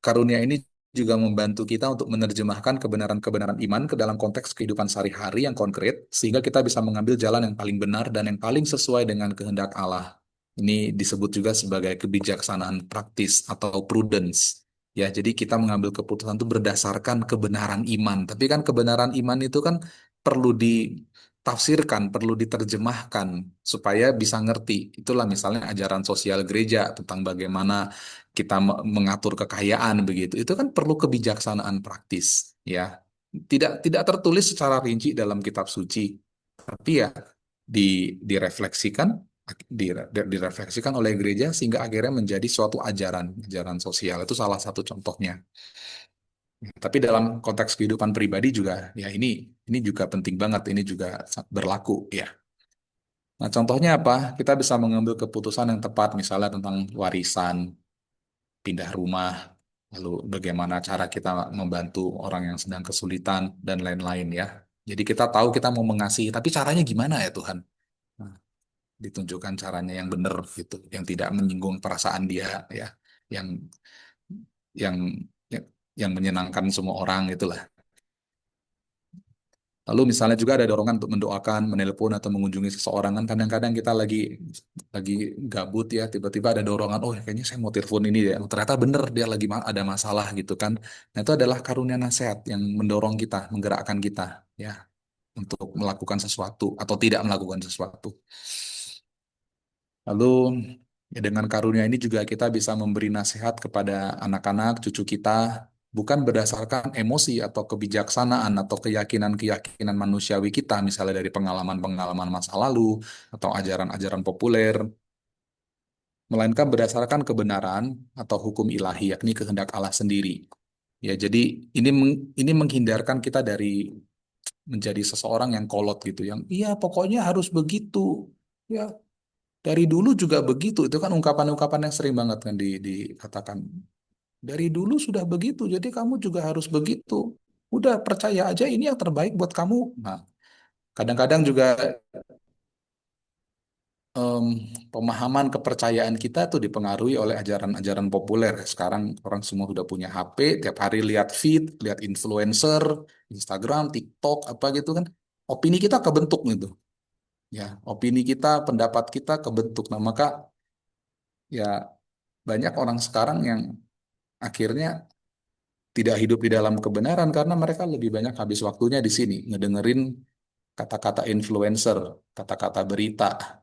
karunia ini juga membantu kita untuk menerjemahkan kebenaran-kebenaran iman ke dalam konteks kehidupan sehari-hari yang konkret, sehingga kita bisa mengambil jalan yang paling benar dan yang paling sesuai dengan kehendak Allah. Ini disebut juga sebagai kebijaksanaan praktis atau prudence. Ya, jadi kita mengambil keputusan itu berdasarkan kebenaran iman. Tapi kan kebenaran iman itu kan perlu ditafsirkan, perlu diterjemahkan supaya bisa ngerti. Itulah misalnya ajaran sosial gereja tentang bagaimana kita mengatur kekayaan begitu. Itu kan perlu kebijaksanaan praktis, ya. Tidak tertulis secara rinci dalam kitab suci, tapi ya direfleksikan direfleksikan oleh gereja sehingga akhirnya menjadi suatu ajaran sosial. Itu salah satu contohnya. Tapi dalam konteks kehidupan pribadi juga ya ini juga penting banget, ini juga berlaku ya. Nah, contohnya apa? Kita bisa mengambil keputusan yang tepat misalnya tentang warisan, pindah rumah, lalu bagaimana cara kita membantu orang yang sedang kesulitan dan lain-lain ya. Jadi kita tahu kita mau mengasihi, tapi caranya gimana ya Tuhan? Nah, ditunjukkan caranya yang benar gitu, yang tidak menyinggung perasaan dia ya, yang yang yang, yang menyenangkan semua orang itulah. Lalu misalnya juga ada dorongan untuk mendoakan, menelpon atau mengunjungi seseorang kan kadang-kadang kita lagi gabut ya, tiba-tiba ada dorongan, oh kayaknya saya mau telepon ini ya, ternyata bener dia lagi ada masalah gitu kan. Nah itu adalah karunia nasihat yang mendorong kita, menggerakkan kita ya untuk melakukan sesuatu atau tidak melakukan sesuatu. Lalu ya dengan karunia ini juga kita bisa memberi nasihat kepada anak-anak, cucu kita, bukan berdasarkan emosi atau kebijaksanaan atau keyakinan-keyakinan manusiawi kita, misalnya dari pengalaman-pengalaman masa lalu atau ajaran-ajaran populer, melainkan berdasarkan kebenaran atau hukum ilahi, yakni kehendak Allah sendiri. Ya, jadi ini menghindarkan kita dari menjadi seseorang yang kolot gitu, yang iya pokoknya harus begitu. Ya, dari dulu juga begitu. Itu kan ungkapan-ungkapan yang sering banget kan dikatakan. Dari dulu sudah begitu, jadi kamu juga harus begitu. Udah percaya aja ini yang terbaik buat kamu. Nah, kadang-kadang juga em, pemahaman kepercayaan kita tuh dipengaruhi oleh ajaran-ajaran populer. Sekarang orang semua sudah punya HP, tiap hari lihat feed, lihat influencer, Instagram, TikTok, apa gitu kan. Opini kita kebentuk gitu. Ya, opini kita, pendapat kita kebentuk. Nah, maka ya banyak orang sekarang yang akhirnya tidak hidup di dalam kebenaran karena mereka lebih banyak habis waktunya di sini ngedengerin kata-kata influencer, kata-kata berita,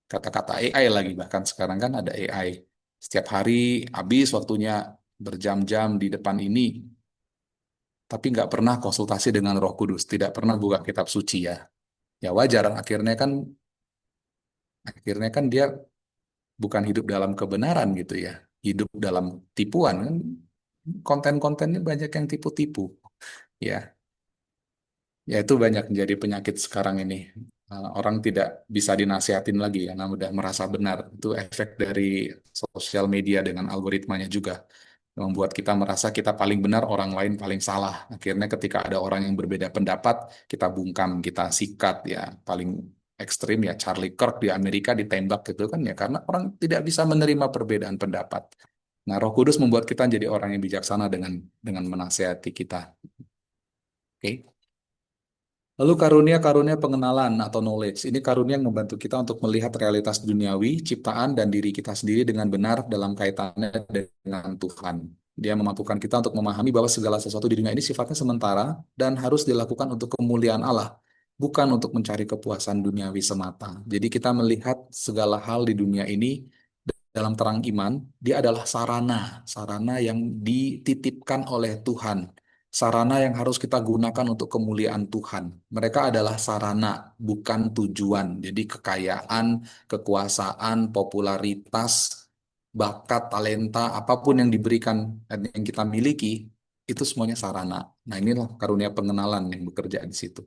kata-kata AI lagi bahkan sekarang kan ada AI. Setiap hari habis waktunya berjam-jam di depan ini, tapi nggak pernah konsultasi dengan Roh Kudus, tidak pernah buka kitab suci ya. Ya wajar, akhirnya kan dia bukan hidup dalam kebenaran gitu ya, hidup dalam tipuan kan. Konten-kontennya banyak yang tipu-tipu ya. Ya itu banyak menjadi penyakit sekarang ini. Orang tidak bisa dinasihatin lagi karena udah merasa benar. Itu efek dari sosial media dengan algoritmanya juga. Membuat kita merasa kita paling benar, orang lain paling salah. Akhirnya ketika ada orang yang berbeda pendapat, kita bungkam, kita sikat ya. Paling ekstrim ya Charlie Kirk di Amerika ditembak gitu kan ya karena orang tidak bisa menerima perbedaan pendapat. Nah, Roh Kudus membuat kita jadi orang yang bijaksana dengan menasehati kita. Oke. Lalu karunia-karunia pengenalan atau knowledge. Ini karunia yang membantu kita untuk melihat realitas duniawi, ciptaan, dan diri kita sendiri dengan benar dalam kaitannya dengan Tuhan. Dia memampukan kita untuk memahami bahwa segala sesuatu di dunia ini sifatnya sementara dan harus dilakukan untuk kemuliaan Allah, bukan untuk mencari kepuasan duniawi semata. Jadi kita melihat segala hal di dunia ini dalam terang iman, dia adalah sarana, sarana yang dititipkan oleh Tuhan, sarana yang harus kita gunakan untuk kemuliaan Tuhan. Mereka adalah sarana, bukan tujuan. Jadi kekayaan, kekuasaan, popularitas, bakat, talenta, apapun yang diberikan dan yang kita miliki, itu semuanya sarana. Nah, inilah karunia pengenalan yang bekerja di situ.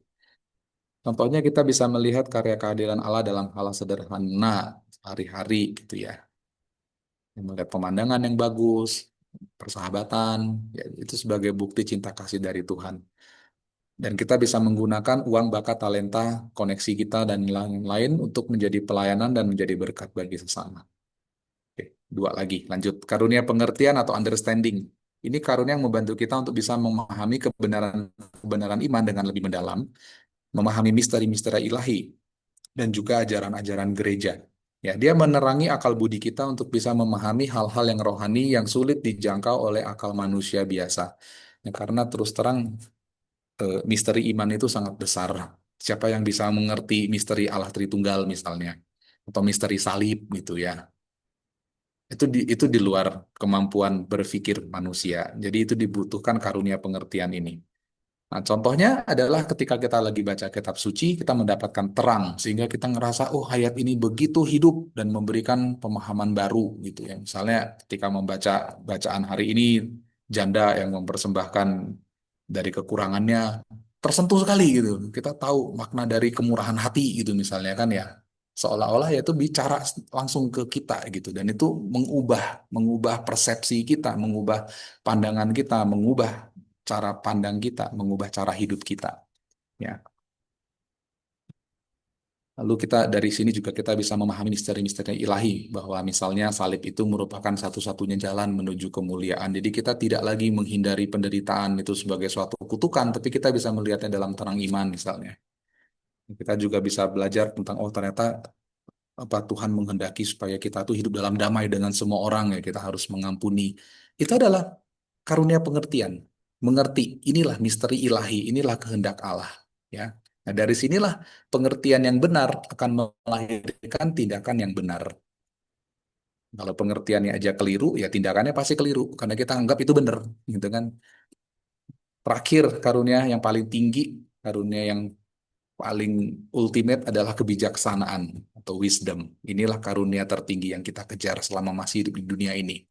Contohnya kita bisa melihat karya keadilan Allah dalam hal sederhana hari-hari gitu ya, melihat pemandangan yang bagus, persahabatan, ya, itu sebagai bukti cinta kasih dari Tuhan. Dan kita bisa menggunakan uang, bakat, talenta, koneksi kita, dan lain-lain untuk menjadi pelayanan dan menjadi berkat bagi sesama. Oke, dua lagi, lanjut. Karunia pengertian atau understanding. Ini karunia yang membantu kita untuk bisa memahami kebenaran iman dengan lebih mendalam, memahami misteri-misteri ilahi, dan juga ajaran-ajaran gereja. Ya, dia menerangi akal budi kita untuk bisa memahami hal-hal yang rohani yang sulit dijangkau oleh akal manusia biasa. Ya, karena terus terang misteri iman itu sangat besar. Siapa yang bisa mengerti misteri Allah Tritunggal misalnya, atau misteri salib gitu ya. Itu di luar kemampuan berpikir manusia. Jadi itu dibutuhkan karunia pengertian ini. Nah, contohnya adalah ketika kita lagi baca kitab suci, kita mendapatkan terang, sehingga kita ngerasa, oh ayat ini begitu hidup dan memberikan pemahaman baru gitu ya. Misalnya ketika membaca bacaan hari ini, janda yang mempersembahkan dari kekurangannya, tersentuh sekali gitu. Kita tahu makna dari kemurahan hati gitu misalnya kan ya. Seolah-olah ya itu bicara langsung ke kita gitu. Dan itu mengubah, mengubah persepsi kita, mengubah pandangan kita, mengubah cara pandang kita, mengubah cara hidup kita. Ya. Lalu kita dari sini juga kita bisa memahami misteri-misteri ilahi bahwa misalnya salib itu merupakan satu-satunya jalan menuju kemuliaan. Jadi kita tidak lagi menghindari penderitaan itu sebagai suatu kutukan, tapi kita bisa melihatnya dalam terang iman misalnya. Kita juga bisa belajar tentang oh ternyata apa Tuhan menghendaki supaya kita tuh hidup dalam damai dengan semua orang ya kita harus mengampuni. Itu adalah karunia pengertian. Mengerti inilah misteri ilahi, inilah kehendak Allah. Ya. Nah, dari sinilah pengertian yang benar akan melahirkan tindakan yang benar. Kalau pengertiannya aja keliru, ya tindakannya pasti keliru karena kita anggap itu benar, gitu kan. Terakhir, karunia yang paling tinggi, karunia yang paling ultimate adalah kebijaksanaan atau wisdom. Inilah karunia tertinggi yang kita kejar selama masih hidup di dunia ini.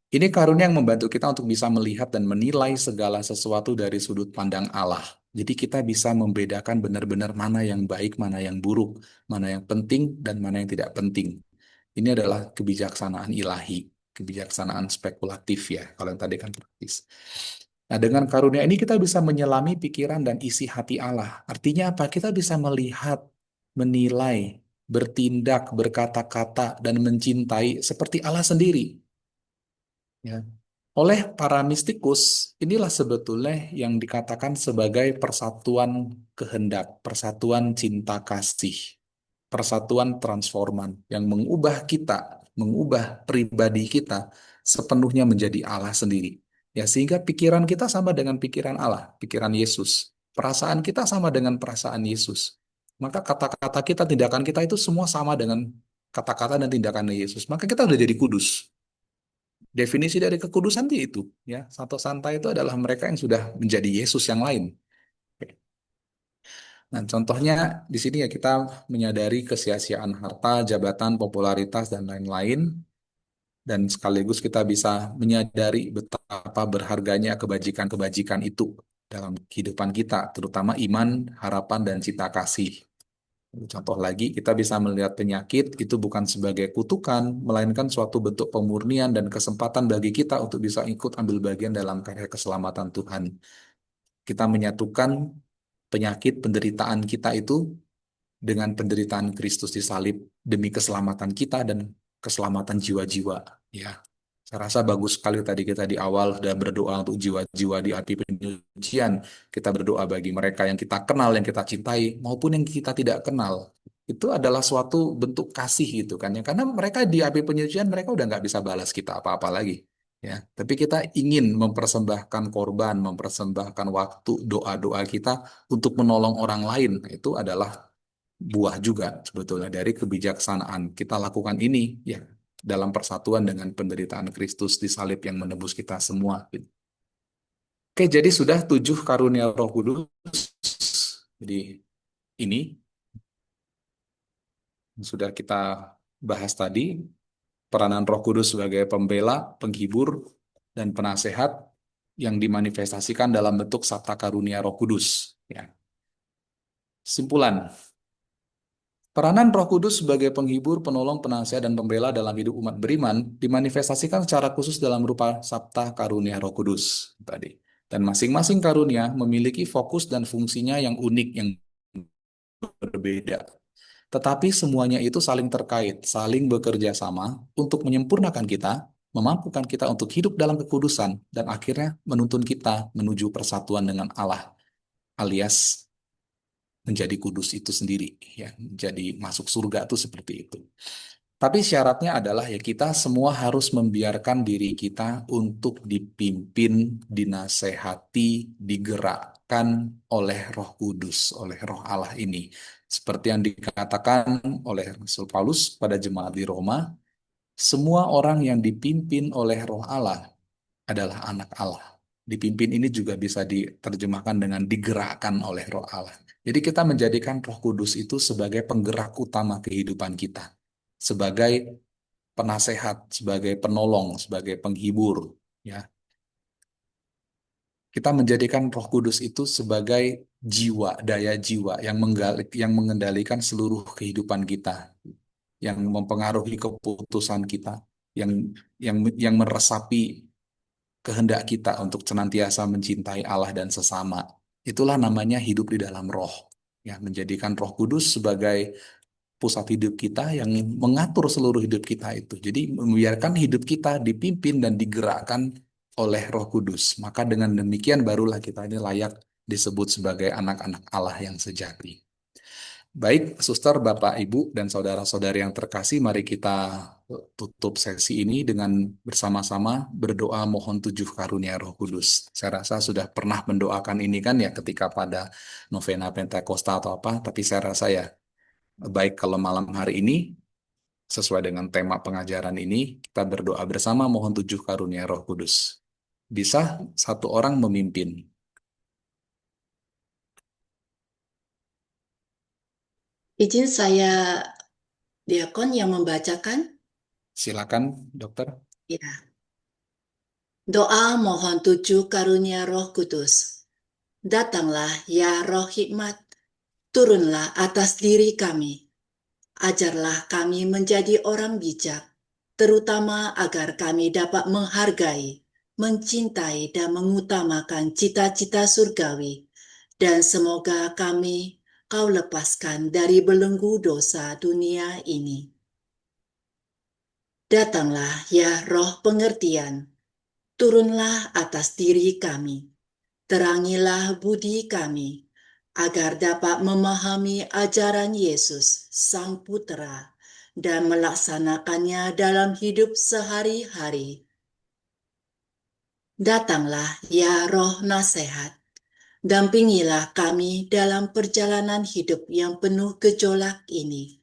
Ini karunia yang membantu kita untuk bisa melihat dan menilai segala sesuatu dari sudut pandang Allah. Jadi kita bisa membedakan benar-benar mana yang baik, mana yang buruk, mana yang penting, dan mana yang tidak penting. Ini adalah kebijaksanaan ilahi, kebijaksanaan spekulatif ya, kalau yang tadi kan praktis. Nah, dengan karunia ini kita bisa menyelami pikiran dan isi hati Allah. Artinya apa? Kita bisa melihat, menilai, bertindak, berkata-kata, dan mencintai seperti Allah sendiri. Ya. Oleh para mistikus, inilah sebetulnya yang dikatakan sebagai persatuan kehendak, persatuan cinta kasih, persatuan transforman yang mengubah kita, mengubah pribadi kita sepenuhnya menjadi Allah sendiri. Ya, sehingga pikiran kita sama dengan pikiran Allah, pikiran Yesus. Perasaan kita sama dengan perasaan Yesus. Maka kata-kata kita, tindakan kita itu semua sama dengan kata-kata dan tindakan Yesus. Maka kita udah jadi kudus. Definisi dari kekudusan itu, ya. Santo Santa itu adalah mereka yang sudah menjadi Yesus yang lain. Nah, contohnya di sini ya kita menyadari kesia-siaan harta, jabatan, popularitas, dan lain-lain. Dan sekaligus kita bisa menyadari betapa berharganya kebajikan-kebajikan itu. dalam kehidupan kita, terutama iman, harapan, dan cita kasih. Contoh lagi, kita bisa melihat penyakit itu bukan sebagai kutukan, melainkan suatu bentuk pemurnian dan kesempatan bagi kita untuk bisa ikut ambil bagian dalam karya keselamatan Tuhan. Kita menyatukan penyakit penderitaan kita itu dengan penderitaan Kristus di salib demi keselamatan kita dan keselamatan jiwa-jiwa. Ya, saya rasa bagus sekali tadi kita di awal sudah berdoa untuk jiwa-jiwa di api penyucian. Kita berdoa bagi mereka yang kita kenal, yang kita cintai, maupun yang kita tidak kenal. Itu adalah suatu bentuk kasih gitu kan ya. Karena mereka di api penyucian mereka udah nggak bisa balas kita apa-apa lagi. Ya, tapi kita ingin mempersembahkan korban, mempersembahkan waktu, doa-doa kita untuk menolong orang lain. Itu adalah buah juga sebetulnya dari kebijaksanaan. Kita lakukan ini ya dalam persatuan dengan penderitaan Kristus di salib yang menebus kita semua. Oke, jadi sudah 7 karunia Roh Kudus. Jadi ini sudah kita bahas tadi, peranan Roh Kudus sebagai pembela, penghibur, dan penasehat yang dimanifestasikan dalam bentuk sabta karunia Roh Kudus. Ya. Simpulan, peranan Roh Kudus sebagai penghibur, penolong, penasihat, dan pembela dalam hidup umat beriman dimanifestasikan secara khusus dalam rupa sabta karunia Roh Kudus tadi. Dan masing-masing karunia memiliki fokus dan fungsinya yang unik, yang berbeda. Tetapi semuanya itu saling terkait, saling bekerja sama untuk menyempurnakan kita, memampukan kita untuk hidup dalam kekudusan, dan akhirnya menuntun kita menuju persatuan dengan Allah, alias menjadi kudus itu sendiri, ya, menjadi masuk surga itu seperti itu. Tapi syaratnya adalah ya kita semua harus membiarkan diri kita untuk dipimpin, dinasehati, digerakkan oleh Roh Kudus, oleh Roh Allah ini. Seperti yang dikatakan oleh Rasul Paulus pada jemaat di Roma, semua orang yang dipimpin oleh Roh Allah adalah anak Allah. Dipimpin ini juga bisa diterjemahkan dengan digerakkan oleh Roh Allah. Jadi kita menjadikan Roh Kudus itu sebagai penggerak utama kehidupan kita, sebagai penasehat, sebagai penolong, sebagai penghibur. Ya, kita menjadikan Roh Kudus itu sebagai jiwa, daya jiwa yang mengendalikan seluruh kehidupan kita, yang mempengaruhi keputusan kita, yang meresapi kehendak kita untuk senantiasa mencintai Allah dan sesama. Itulah namanya hidup di dalam Roh. Ya, menjadikan Roh Kudus sebagai pusat hidup kita yang mengatur seluruh hidup kita itu. Jadi membiarkan hidup kita dipimpin dan digerakkan oleh Roh Kudus. Maka dengan demikian barulah kita ini layak disebut sebagai anak-anak Allah yang sejati. Baik, Suster, Bapak, Ibu, dan saudara-saudari yang terkasih, mari kita tutup sesi ini dengan bersama-sama berdoa mohon 7 karunia Roh Kudus. Saya rasa sudah pernah mendoakan ini kan ya ketika pada novena Pentakosta atau apa, tapi saya rasa ya baik kalau malam hari ini sesuai dengan tema pengajaran ini kita berdoa bersama mohon 7 karunia Roh Kudus. Bisa satu orang memimpin. Izin saya diakon yang membacakan. Silakan, Dokter. Ya. Doa mohon 7 karunia Roh Kudus. Datanglah ya Roh Hikmat, turunlah atas diri kami. Ajarlah kami menjadi orang bijak, terutama agar kami dapat menghargai, mencintai dan mengutamakan cita-cita surgawi. Dan semoga kami Kau lepaskan dari belenggu dosa dunia ini. Datanglah ya Roh pengertian, turunlah atas diri kami. Terangilah budi kami, agar dapat memahami ajaran Yesus, Sang Putera, dan melaksanakannya dalam hidup sehari-hari. Datanglah ya Roh Nasihat, dampingilah kami dalam perjalanan hidup yang penuh gejolak ini.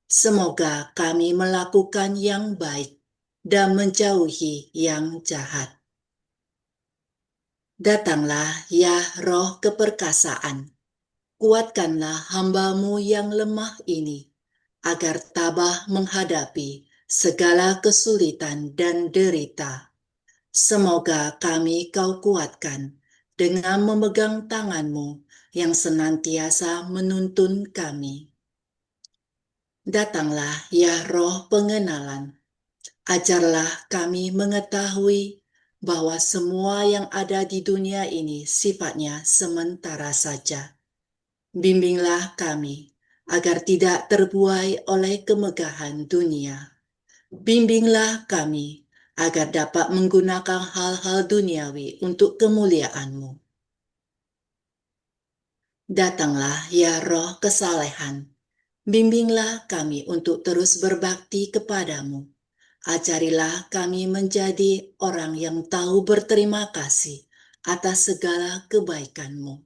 Semoga kami melakukan yang baik dan menjauhi yang jahat. Datanglah ya Roh keperkasaan, kuatkanlah hamba-Mu yang lemah ini, agar tabah menghadapi segala kesulitan dan derita. Semoga kami Kau kuatkan, dengan memegang tangan-Mu yang senantiasa menuntun kami. Datanglah ya Roh pengenalan, ajarlah kami mengetahui bahwa semua yang ada di dunia ini sifatnya sementara saja. Bimbinglah kami agar tidak terbuai oleh kemegahan dunia. Bimbinglah kami agar dapat menggunakan hal-hal duniawi untuk kemuliaan-Mu. Datanglah ya Roh kesalehan, bimbinglah kami untuk terus berbakti kepadamu. Ajarilah kami menjadi orang yang tahu berterima kasih atas segala kebaikan-Mu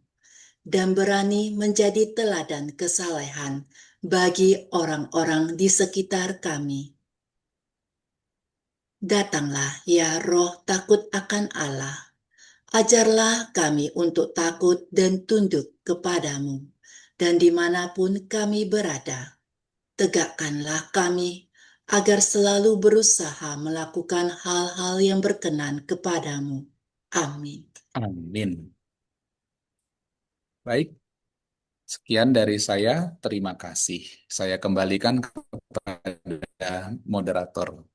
dan berani menjadi teladan kesalehan bagi orang-orang di sekitar kami. Datanglah ya Roh takut akan Allah, ajarlah kami untuk takut dan tunduk kepadamu, dan dimanapun kami berada, tegakkanlah kami agar selalu berusaha melakukan hal-hal yang berkenan kepadamu. Amin. Amin. Baik, sekian dari saya. Terima kasih. Saya kembalikan kepada moderator.